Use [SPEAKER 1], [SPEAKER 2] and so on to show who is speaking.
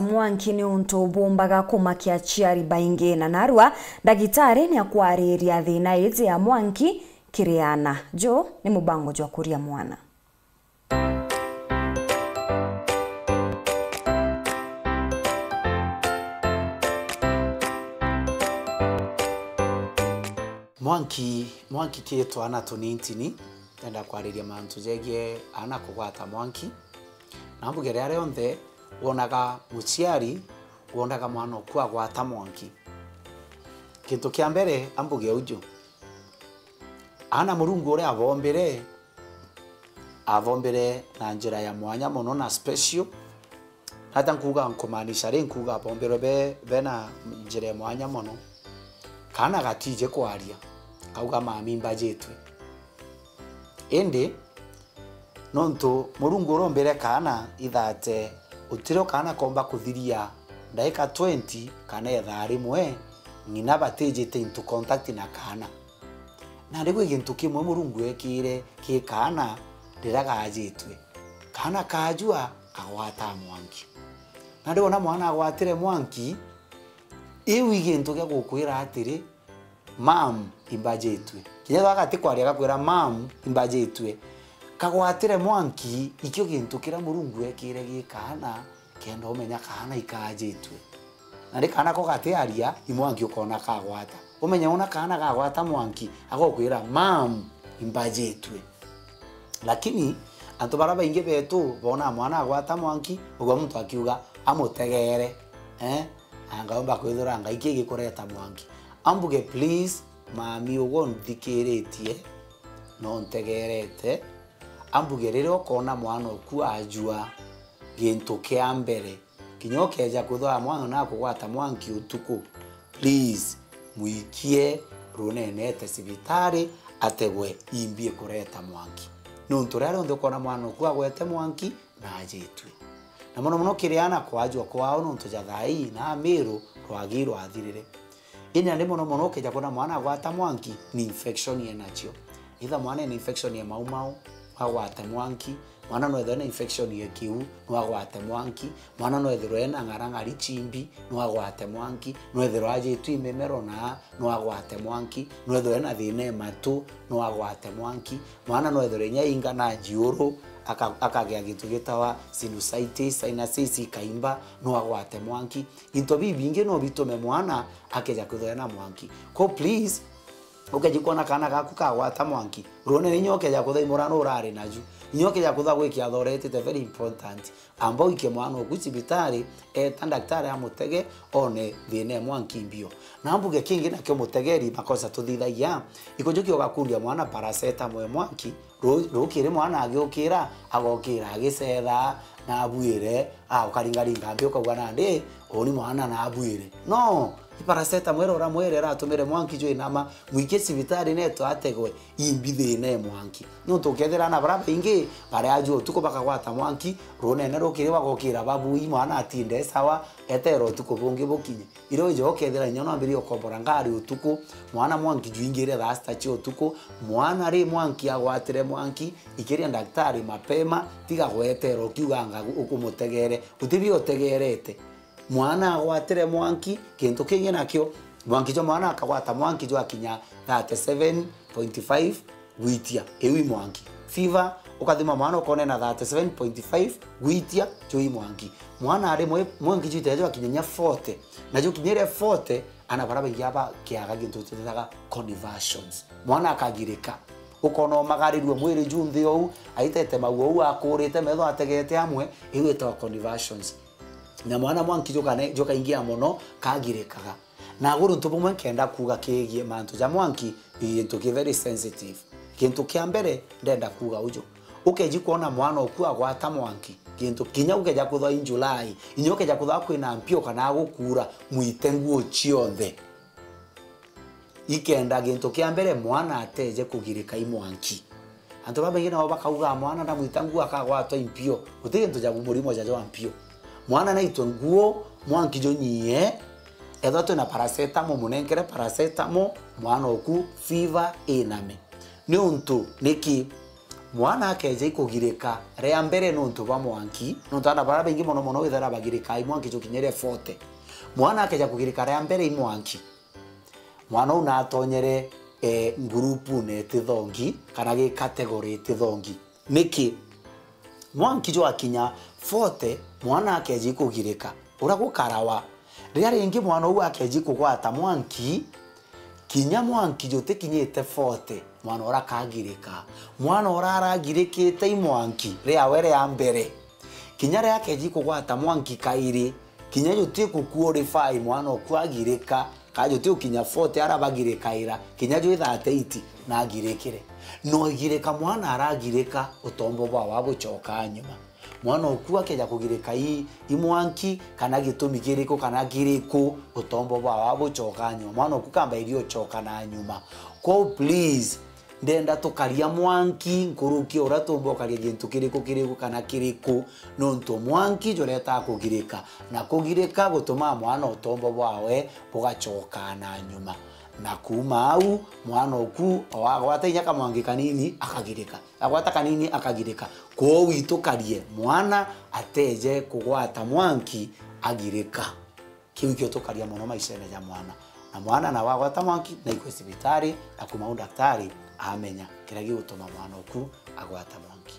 [SPEAKER 1] Mwanki ni untu bombaga kumakia chiari baingi na narua ndagitari ni akwariria thina izi ya Mwanki kiriana jo ni mubango jwa kuria mwana.
[SPEAKER 2] Mwanki kietu ana tunintini enda kwariria mantu jegie ana kugwata Mwanki na mbugere are onthe wonaga muciari wonaga mwana kwa gwata Mwanki. Kintu kia mbere ambuge uju ana Murungu ore avombere na njira ya mwanya muno na special hata nkuga nkumanisha nkuga avombere bena njira ya mwanya muno kana gatije kwaria kauga mami mbajetwe ende nonto Murungu rombere kana ithate utiro kana komba kuthiria ndaika 20 kana etha rimwe ngina batejete into contact na kana na ndegwe gintu kimwe Murungu ekire ki kana ndiraga ajetwe kana kajua kagwata Mwanki na ndona mwana agwatire Mwanki iwi gintu gya gukwira atiri mam imbajetwe kinya bagati kwaria gakwira mam imbajetwe kagwatire Mwanki ikyo gintu kira Murungu ekire gikana kenda umenya kana ikajetwe na kana ko gatiaria imwanki ukona kagwata umenya una kana kagwata Mwanki agokwira mam imbajetwe lakini antu baraba inge betu bona mwana agwata Mwanki ubwo muntu akiuga amutegere angaomba kwithura ngaiki gikureta Mwanki ambuge please mami ugo ndikiritie no ntegerete ambuge rero kona mwana oku ajua gintu kia mbere kinyokeja kuthwa mwana na kugwata Mwanki utuku please muikie runenete sibitari ategwe imbie kureta Mwanki nuntu rero ndokona mwana oku agwete Mwanki na ajetwe na muno kiriana kwajwa kwao nuntu jathai na miru rwagirwa athirire ina ndi muno keja kona mwana agwata Mwanki ni infection yenacho itha mwana ni infection ya maumau agwate Mwanki mwana no ethana infection ya kiu no agwate Mwanki mwana no ethero na ngarangari chimbi no agwate Mwanki no ethero ajetu imemero na no agwate Mwanki no ethero na thine matu no agwate Mwanki mwana no ethero nya inga na jioro akagea gitu gitawa sinusitis sinusitis kaimba no agwate Mwanki into bibinge no bitume mwana akeja kuthena Mwanki ko please ukejikona kana gaku kagwata Mwanki rone nyoke ya kutha imurano urari naju nyoke ya kutha gwikia thorete te very important ambao ike mwana okucibitari daktari amutege one thine Mwanki mbio na ambuge kingi na kyo mutegeri makosa tuthithagia ikonjukio gakundia mwana paracetamol Mwanki rukire mwana agiukira agokira agicetha na abuire ukaringaringa mbio kagwa nande oni mwana na abuire no paracetamol ora mwere atumire Mwanki jo inama muike cibitari neto ategwe imbithine Mwanki no tukethera na baraba ingi bare ajo tuko bakagwata Mwanki runene rukire bagokira babu imwana atinde sawa etero tuko bonge bokinye iro jo kethera nyono ambiri okombora ngari utuko mwana Mwanki juingire rasta chi utuko mwana ri Mwanki agwatire Mwanki ikiria daktari mapema tiga gwetero kiuganga ukumutegere utibi otegerete mwana agwatire Mwanki kintu kingi nakyo Mwanki jo mwana akagwata Mwanki jo akinya 37.5 gwitia ewi Mwanki fever ukathima mwana ukone na 37.5 gwitia jo Mwanki mwana ari Mwanki jo tejo akinya 40 na jo kinyere 40 ana baraba yaba kiaga gintu tutaga conversions mwana akagirika ukono magarirwe mwiri junthi ou aitete maguo akurite metho ategete amwe iweta conversions na mwana Mwanki joka ingia muno kagirikaga na guru ntubu mwe kenda kuga kigie mantu ja Mwanki into ki very sensitive kintu kia mbere ndenda kuga ujo ukeji kuona mwana oku agwata Mwanki kintu kinya ukeja kutho in July inyokeja kutho kwina mpio kana gukura muitenguo chionthe ikenda kintu kia mbere mwana ateje kugirika Mwanki antu baba ngina bakauga mwana na muitangu akagwatwa impio utige ntu ja murimo ja mpio mwana naitwa nguo Mwanki jo nyie ethato na paracetamol munenkere paracetamol mwana oku fever iname ni untu niki mwana akeje ikugirika ria mbere nuntu ba mwanki nuntu ana bara bengi mono mono withera bagirika i mwanki chukinyere 40 mwana akeja kugirika ria mbere i mwanki mwana una atonyere ngurupu ne tithongi kana gi category tithongi niki mwanki jo akinya 40 mwana akeje ikugirika ura gukarawa ria ringi mwana u akeje kugwata mwanki kinya mwanki jote kinyete 40 mwana ora kagirika mwana ora aragirikite i mwanki ria were ya mbere kinya ria akeje kugwata mwanki kairi kinya jote kuqualify mwana okwagirika kajo tio kinya 40 arabagirika ira kinya jo 38 na agirikire no igirika mwana aragirika utombo bwa wabucoka nyuma mwana okua keja kugirika i mwanki kana gitumi giriko kana giriko utombo bwa wabucoka nyuma mwana okukamba irio coka na nyuma ko please ndenda tukaria mwanki nkuruki ora tumbo karia gintu kiriko kana kiriko nonto mwanki joreta kugirika na kugirika gutuma mwana utombo bwawe bugacoka na nyuma na kuma au mwana oku agwata inyaka mwangi kanini akagirika agwata kanini akagirika ko witukarie mwana ateje kugwata mwanki agirika kiu kio tukaria muno maisene ya mwana na mwana na wagwata mwanki na iko sibitari na kuma daktari amenya kira gituma mwana oku agwata mwanki.